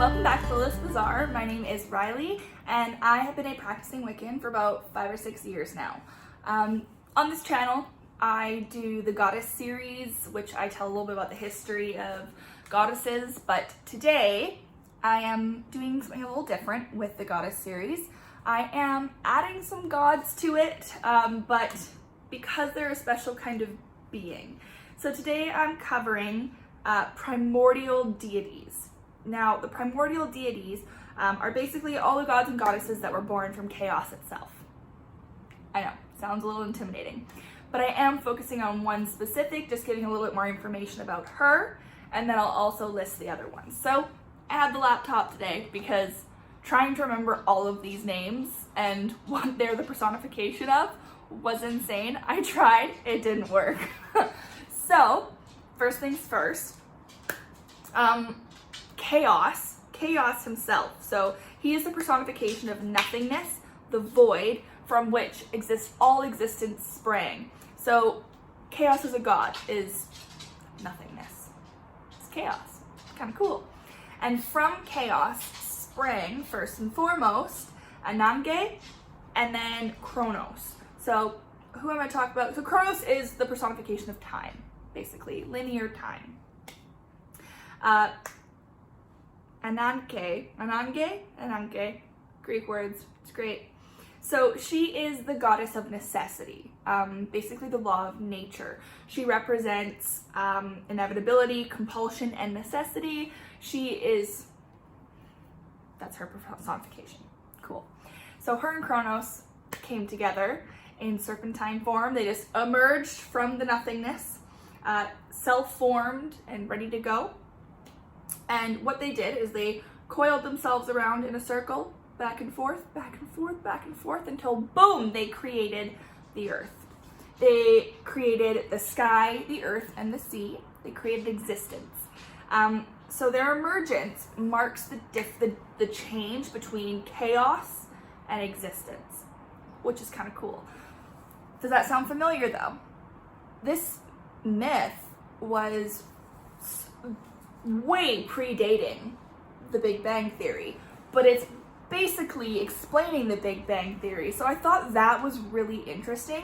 welcome back to Lilith's Bazaar. My name is Riley, and I have been a practicing Wiccan for about 5 or 6 years now. On this channel, I do the Goddess series, which I tell a little bit about the history of goddesses, but today I am doing something a little different with the Goddess series. I am adding some gods to it, but because they're a special kind of being. So today I'm covering primordial deities. Now, the primordial deities are basically all the gods and goddesses that were born from chaos itself. I know, sounds a little intimidating, but I am focusing on one specific, just giving a little bit more information about her, and then I'll also list the other ones. So I had the laptop today because trying to remember all of these names and what they're the personification of was insane. I tried, it didn't work. So, first things first, Chaos himself. So he is the personification of nothingness, the void from which all existence sprang. So chaos as a god is nothingness. It's chaos. Kind of cool. And from chaos sprang, first and foremost, Ananke and then Kronos. So who am I talking about? So Kronos is the personification of time, basically, linear time. Ananke, Greek words, it's great. So she is the goddess of necessity, basically the law of nature. She represents inevitability, compulsion, and necessity. That's her personification. Cool. So her and Kronos came together in serpentine form. They just emerged from the nothingness, self-formed and ready to go. And what they did is they coiled themselves around in a circle, back and forth, back and forth, back and forth, until boom, they created the earth. They created the sky, the earth, and the sea. They created existence. So their emergence marks the change between chaos and existence, which is kind of cool. Does that sound familiar though? This myth was way predating the Big Bang Theory, but it's basically explaining the Big Bang Theory. So I thought that was really interesting.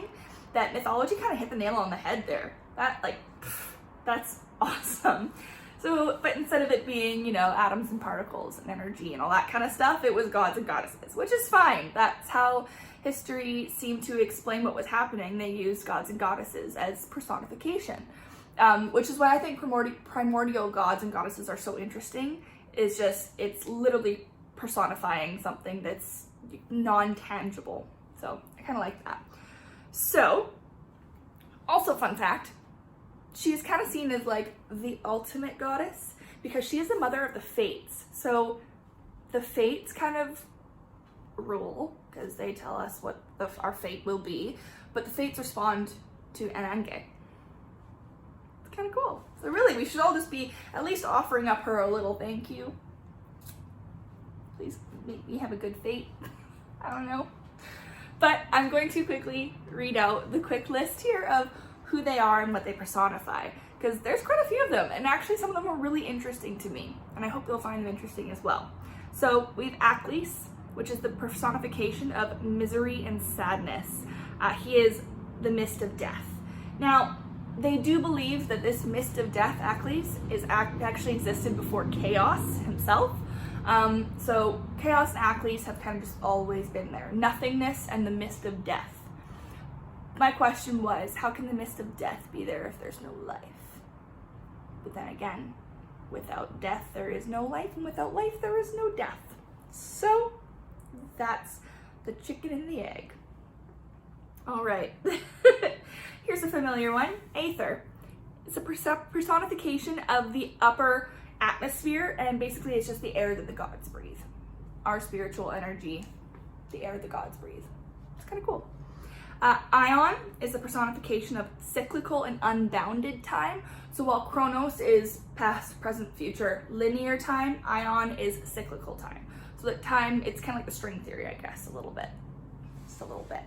That mythology kind of hit the nail on the head there. That's awesome. So, but instead of it being, atoms and particles and energy and all that kind of stuff, it was gods and goddesses, which is fine. That's how history seemed to explain what was happening. They used gods and goddesses as personification. Which is why I think primordial gods and goddesses are so interesting. It's literally personifying something that's non-tangible. So I kind of like that. So, also fun fact, she's kind of seen as like the ultimate goddess because she is the mother of the fates. So the fates kind of rule because they tell us what our fate will be, but the fates respond to Ananke. Kind of cool. So really, we should all just be at least offering up her a little thank you. Please make me have a good fate. I don't know. But I'm going to quickly read out the quick list here of who they are and what they personify, because there's quite a few of them, and actually some of them are really interesting to me, and I hope you'll find them interesting as well. So we have Aklis, which is the personification of misery and sadness. He is the mist of death. Now, they do believe that this mist of death, Aklis, actually existed before Chaos himself. So Chaos and Aklis have kind of just always been there. Nothingness and the mist of death. My question was, how can the mist of death be there if there's no life? But then again, without death there is no life, and without life there is no death. So that's the chicken and the egg. All right. Here's a familiar one, Aether. It's a personification of the upper atmosphere, and basically it's just the air that the gods breathe. Our spiritual energy, the air the gods breathe. It's kind of cool. Ion is the personification of cyclical and unbounded time. So while Kronos is past, present, future, linear time, Ion is cyclical time. So that time, it's kind of like the string theory, I guess, a little bit. Just a little bit.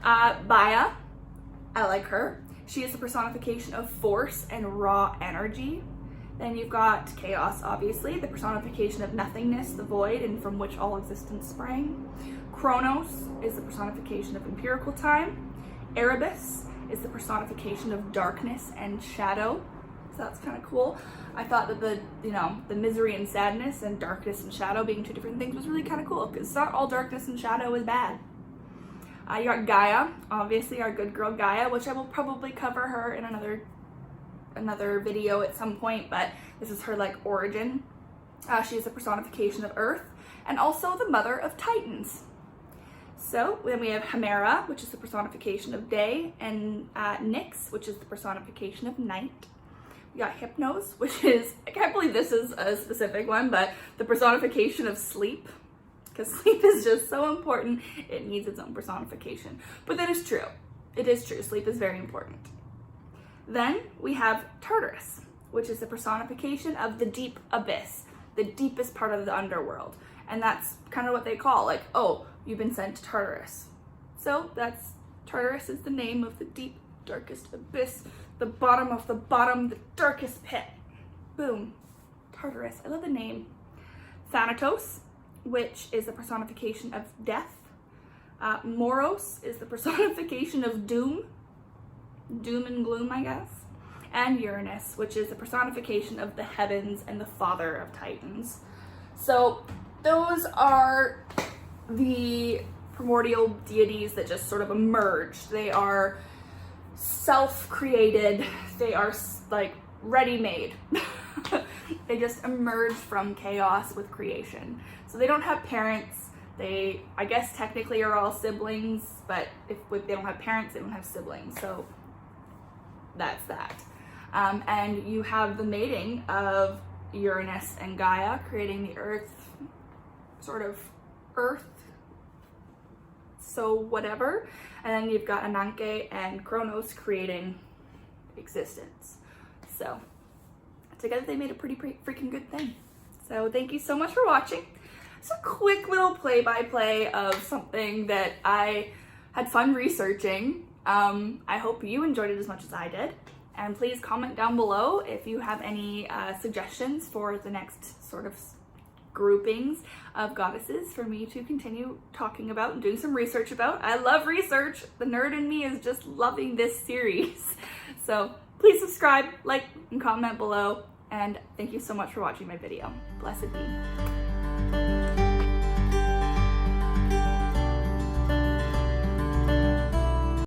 Baya, I like her. She is the personification of force and raw energy. Then you've got Chaos, obviously, the personification of nothingness, the void, and from which all existence sprang. Chronos is the personification of empirical time. Erebus is the personification of darkness and shadow. So that's kind of cool. I thought that the misery and sadness and darkness and shadow being two different things was really kind of cool, because not all darkness and shadow is bad. You got Gaia, obviously our good girl Gaia, which I will probably cover her in another video at some point, but this is her like origin. She is a personification of Earth and also the mother of Titans. So then we have Hemera, which is the personification of day, and Nyx, which is the personification of night. We got Hypnos, which is, I can't believe this is a specific one, but the personification of sleep, because sleep is just so important, it needs its own personification. But that is true. It is true. Sleep is very important. Then we have Tartarus, which is the personification of the deep abyss, the deepest part of the underworld. And that's kind of what they call, like, oh, you've been sent to Tartarus. So that's, Tartarus is the name of the deep, darkest abyss, the bottom of the bottom, the darkest pit. Boom. Tartarus. I love the name. Thanatos, which is the personification of death. Moros is the personification of doom. Doom and gloom, I guess. And Uranus, which is the personification of the heavens and the father of Titans. So those are the primordial deities that just sort of emerged. They are self-created. They are like ready-made. They just emerged from chaos with creation. So they don't have parents. They, I guess, technically are all siblings, but if they don't have parents, they don't have siblings. So that's that. And you have the mating of Uranus and Gaia, creating the Earth, sort of Earth, so whatever. And then you've got Ananke and Chronos creating existence. So together they made a pretty freaking good thing. So thank you so much for watching. It's a quick little play-by-play of something that I had fun researching. I hope you enjoyed it as much as I did. And please comment down below if you have any suggestions for the next sort of groupings of goddesses for me to continue talking about and doing some research about. I love research. The nerd in me is just loving this series. So please subscribe, like, and comment below. And thank you so much for watching my video. Blessed be.